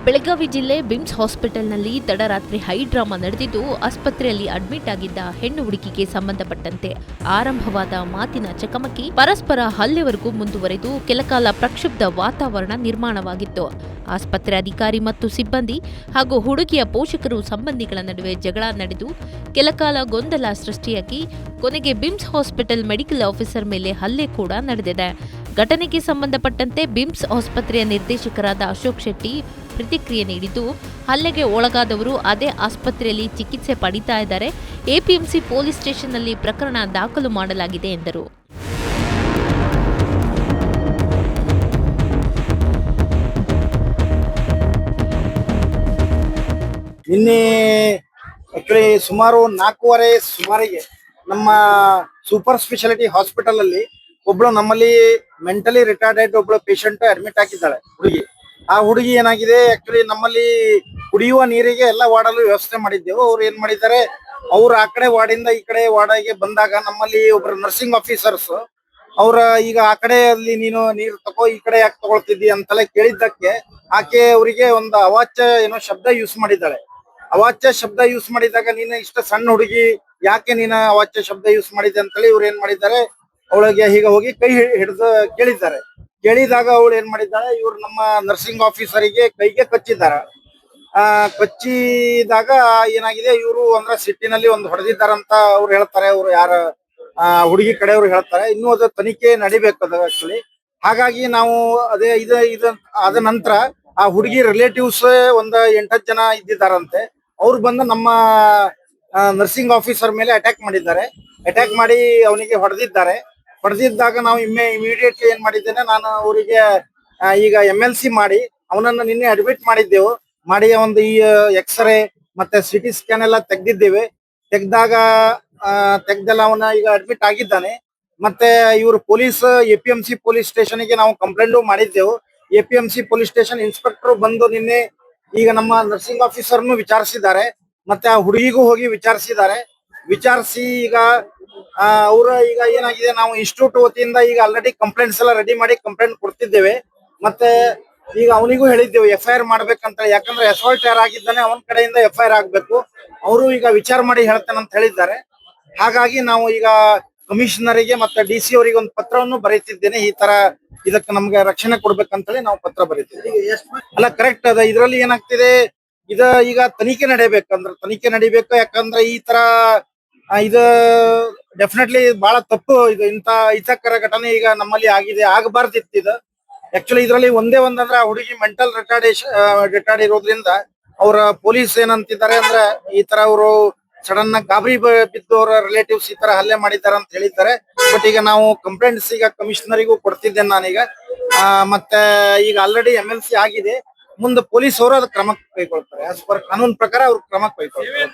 ಬೆಳಗಾವಿ ಜಿಲ್ಲೆ ಬಿಮ್ಸ್ ಹಾಸ್ಪಿಟಲ್ನಲ್ಲಿ ತಡರಾತ್ರಿ high drama ನಡೆದಿದ್ದು, ಆಸ್ಪತ್ರೆಯಲ್ಲಿ ಅಡ್ಮಿಟ್ ಆಗಿದ್ದ ಹೆಣ್ಣು ಹುಡುಗಿಗೆ ಸಂಬಂಧಪಟ್ಟಂತೆ ಆರಂಭವಾದ ಮಾತಿನ ಚಕಮಕಿ ಪರಸ್ಪರ ಹಲ್ಲೆವರೆಗೂ ಮುಂದುವರೆದು ಕೆಲಕಾಲ ಪ್ರಕ್ಷುಬ್ಧ ವಾತಾವರಣ ನಿರ್ಮಾಣವಾಗಿತ್ತು. ಆಸ್ಪತ್ರೆ ಅಧಿಕಾರಿ ಮತ್ತು ಸಿಬ್ಬಂದಿ ಹಾಗೂ ಹುಡುಗಿಯ ಪೋಷಕರು ಸಂಬಂಧಿಗಳ ನಡುವೆ ಜಗಳ ನಡೆದು ಕೆಲಕಾಲ ಗೊಂದಲ ಸೃಷ್ಟಿಯಾಗಿ ಕೊನೆಗೆ ಬಿಮ್ಸ್ ಹಾಸ್ಪಿಟಲ್ ಮೆಡಿಕಲ್ ಆಫೀಸರ್ ಮೇಲೆ ಹಲ್ಲೆ ಕೂಡ ನಡೆದಿದೆ. ಘಟನೆಗೆ ಸಂಬಂಧಪಟ್ಟಂತೆ ಬಿಮ್ಸ್ ಆಸ್ಪತ್ರೆಯ ನಿರ್ದೇಶಕರಾದ ಅಶೋಕ್ ಶೆಟ್ಟಿ ಪ್ರತಿಕ್ರಿಯೆ ನೀಡಿದ್ದು, ಹಲ್ಲೆಗೆ ಒಳಗಾದವರು ಅದೇ ಆಸ್ಪತ್ರೆಯಲ್ಲಿ ಚಿಕಿತ್ಸೆ ಪಡಿತಾ ಇದ್ದಾರೆ. ಎಪಿಎಂಸಿ ಪೊಲೀಸ್ ಸ್ಟೇಷನ್ನಲ್ಲಿ ಪ್ರಕರಣ ದಾಖಲು ಮಾಡಲಾಗಿದೆ ಎಂದರು. ನಿನ್ನೆ ಆಕ್ಚುಲಿ ಸುಮಾರು 4:15 ಸುಮಾರಿಗೆ ನಮ್ಮ ಸೂಪರ್ ಸ್ಪೆಷಾಲಿಟಿ ಹಾಸ್ಪಿಟಲ್ ಅಲ್ಲಿ ಒಬ್ಳು ನಮ್ಮಲ್ಲಿ ಮೆಂಟಲಿ ರಿಟಾರ್ಡೆಡ್ ಒಬ್ಳು ಪೇಷಂಟ್ ಅಡ್ಮಿಟ್ ಆಗಿದ್ದಾಳೆ ಹುಡುಗಿ. ಆ ಹುಡುಗಿ ಏನಾಗಿದೆ, ಆಕ್ಚುಲಿ ನಮ್ಮಲ್ಲಿ ಕುಡಿಯುವ ನೀರಿಗೆ ಎಲ್ಲ ವಾರ್ಡಲ್ಲೂ ವ್ಯವಸ್ಥೆ ಮಾಡಿದ್ದೆವು. ಅವ್ರು ಏನ್ ಮಾಡಿದ್ದಾರೆ, ಅವ್ರು ಆ ಕಡೆ ವಾರ್ಡಿಂದ ಈ ಕಡೆ ವಾರ್ಡಿಗೆ ಬಂದಾಗ ನಮ್ಮಲ್ಲಿ ಒಬ್ರು ನರ್ಸಿಂಗ್ ಆಫೀಸರ್ಸ್ ಅವ್ರ ಈಗ ಆ ಕಡೆ ಅಲ್ಲಿ ನೀನು ನೀರು ತಗೋ, ಈ ಕಡೆ ಯಾಕೆ ತಗೊಳ್ತಿದ್ದಿ ಅಂತೆಲ್ಲ ಕೇಳಿದ್ದಕ್ಕೆ ಆಕೆ ಅವರಿಗೆ ಒಂದು ಅವಾಚ್ಯ ಏನೋ ಶಬ್ದ ಯೂಸ್ ಮಾಡಿದ್ದಾಳೆ. ಅವಾಚ್ಯ ಶಬ್ದ ಯೂಸ್ ಮಾಡಿದಾಗ ನೀನು ಇಷ್ಟ ಸಣ್ಣ ಹುಡುಗಿ ಯಾಕೆ ನೀನು ಅವಾಚ್ಯ ಶಬ್ದ ಯೂಸ್ ಮಾಡಿದೆ ಅಂತೇಳಿ ಇವ್ರು ಏನ್ ಮಾಡಿದ್ದಾರೆ, ಅವಳಿಗೆ ಈಗ ಹೋಗಿ ಕೈ ಹಿಡಿದು ಕೇಳಿದ್ದಾರೆ. ಕೇಳಿದಾಗ ಅವಳು ಏನ್ ಮಾಡಿದ್ದಾಳೆ, ಇವ್ರು ನಮ್ಮ ನರ್ಸಿಂಗ್ ಆಫೀಸರಿಗೆ ಕೈಗೆ ಕಚ್ಚಿದ್ದಾರೆ. ಕಚ್ಚಿದಾಗ ಏನಾಗಿದೆ, ಇವರು ಅಂದ್ರೆ ಸಿಟ್ಟಿನಲ್ಲಿ ಒಂದು ಹೊಡೆದಿದ್ದಾರಂತ ಅವ್ರು ಹೇಳ್ತಾರೆ. ಅವ್ರು ಯಾರ ಹುಡುಗಿ ಕಡೆಯವ್ರು ಹೇಳ್ತಾರೆ. ಇನ್ನೂ ಅದು ತನಿಖೆ ನಡಿಬೇಕದ ಆಕ್ಚುಲಿ. ಹಾಗಾಗಿ ನಾವು ಅದೇ ಇದು ಅದ ನಂತರ ಆ ಹುಡುಗಿ ರಿಲೇಟಿವ್ಸ್ ಒಂದು 8-10 ಜನ ಇದ್ದಿದ್ದಾರಂತೆ. ಅವ್ರು ಬಂದು ನಮ್ಮ ನರ್ಸಿಂಗ್ ಆಫೀಸರ್ ಮೇಲೆ ಅಟ್ಯಾಕ್ ಮಾಡಿದ್ದಾರೆ. ಅಟ್ಯಾಕ್ ಮಾಡಿ ಅವನಿಗೆ ಹೊಡೆದಿದ್ದಾಗ ನಾವು ಇಮಿಡಿಯೇಟ್ಲಿ ಏನ್ ಮಾಡಿದ್ದೇನೆ, ನಾನು ಅವರಿಗೆ ಈಗ MLC ಮಾಡಿ ಅವನನ್ನ ನಿನ್ನೆ ಅಡ್ಮಿಟ್ ಮಾಡಿದ್ದೆವು. ಮಾಡಿ ಒಂದು ಈ ಎಕ್ಸ್ರೇ ಮತ್ತೆ CT ಸ್ಕ್ಯಾನ್ ಎಲ್ಲ ತೆಗ್ದಿದ್ದೇವೆ. ತೆಗ್ದೆಲ್ಲ ಅವನ ಈಗ ಅಡ್ಮಿಟ್ ಆಗಿದ್ದಾನೆ. ಮತ್ತೆ ಇವರು ಪೊಲೀಸ್ APMC ಪೊಲೀಸ್ ಸ್ಟೇಷನ್ಗೆ ನಾವು ಕಂಪ್ಲೇಂಟ್ ಮಾಡಿದ್ದೆವು. APMC ಪೊಲೀಸ್ ಸ್ಟೇಷನ್ ಇನ್ಸ್ಪೆಕ್ಟರ್ ಬಂದು ನಿನ್ನೆ ಈಗ ನಮ್ಮ ನರ್ಸಿಂಗ್ ಆಫೀಸರ್ನು ವಿಚಾರಿಸಿದ್ದಾರೆ. ಮತ್ತೆ ಆ ಹುಡುಗಿಗೂ ಹೋಗಿ ವಿಚಾರಿಸಿ ಈಗ ಅವ್ರ ಈಗ ಏನಾಗಿದೆ, ನಾವು ಇನ್ಸ್ಟಿಟ್ಯೂಟ್ ವತಿಯಿಂದ ಈಗ ಆಲ್ರೆಡಿ ಕಂಪ್ಲೇಂಟ್ಸ್ ಎಲ್ಲ ರೆಡಿ ಮಾಡಿ ಕಂಪ್ಲೇಂಟ್ ಕೊಡ್ತಿದ್ದೇವೆ. ಮತ್ತೆ ಈಗ ಅವನಿಗೂ ಹೇಳಿದ್ದೇವೆ FIR ಮಾಡ್ಬೇಕಂತ. ಯಾಕಂದ್ರೆ ಅಸಾಲ್ಟ್ ಯಾರಾಗಿದ್ದಾನೆ ಅವನ ಕಡೆಯಿಂದ FIR ಆಗ್ಬೇಕು. ಅವರು ಈಗ ವಿಚಾರ ಮಾಡಿ ಹೇಳ್ತೇನೆ ಅಂತ ಹೇಳಿದ್ದಾರೆ. ಹಾಗಾಗಿ ನಾವು ಈಗ ಕಮಿಷನರಿಗೆ ಮತ್ತೆ DC ಅವರಿಗೆ ಒಂದು ಪತ್ರವನ್ನು ಬರೀತಿದ್ದೇನೆ. ಈ ತರ ಇದಕ್ಕೆ ನಮ್ಗೆ ರಕ್ಷಣೆ ಕೊಡ್ಬೇಕಂತೇಳಿ ನಾವು ಪತ್ರ ಬರೀತಿದ್ದೇವೆ. ಅಲ್ಲ, ಕರೆಕ್ಟ್ ಅದ. ಇದ್ರಲ್ಲಿ ಏನಾಗ್ತಿದೆ, ಈಗ ತನಿಖೆ ನಡಿಬೇಕು. ಯಾಕಂದ್ರೆ ಈ ತರ ಇದು ಡೆಫಿನೆಟ್ಲಿ ಬಹಳ ತಪ್ಪು. ಇದು ಇಂತ ಹಿತಕರ ಘಟನೆ ಈಗ ನಮ್ಮಲ್ಲಿ ಆಗಿದೆ, ಆಗಬಾರ್ದಿತ್ತು ಇದು. ಆಕ್ಚುಲಿ ಇದ್ರಲ್ಲಿ ಒಂದೇ ಒಂದಂದ್ರೆ ಆ ಹುಡುಗಿ ಮೆಂಟಲ್ ರಿಟಾರ್ಡ್ ಇರೋದ್ರಿಂದ ಅವರ ಪೊಲೀಸ್ ಏನಂತಿದ್ದಾರೆ ಅಂದ್ರೆ, ಈ ತರ ಅವರು ಸಡನ್ ಆಗಿ ಗಾಬರಿ ಬಿದ್ದು ಅವರ ರಿಲೇಟಿವ್ಸ್ ಈ ತರ ಹಲ್ಲೆ ಮಾಡಿದ್ದಾರೆ ಅಂತ ಹೇಳಿದ್ದಾರೆ. ಬಟ್ ಈಗ ನಾವು ಕಂಪ್ಲೇಂಟ್ಸ್ ಈಗ ಕಮಿಷನರಿಗೂ ಕೊಡ್ತಿದ್ದೇನೆ ನಾನೀಗ. ಮತ್ತೆ ಈಗ ಆಲ್ರೆಡಿ MLC ಆಗಿದೆ. ಮುಂದೆ ಪೊಲೀಸ್ ಅವರು ಅದ ಕ್ರಮ ಕೈಗೊಳ್ತಾರೆ. ಆಸ್ ಪರ್ ಕಾನೂನು ಪ್ರಕಾರ ಅವ್ರು ಕ್ರಮ ಕೈಗೊಳ್ತಾರೆ.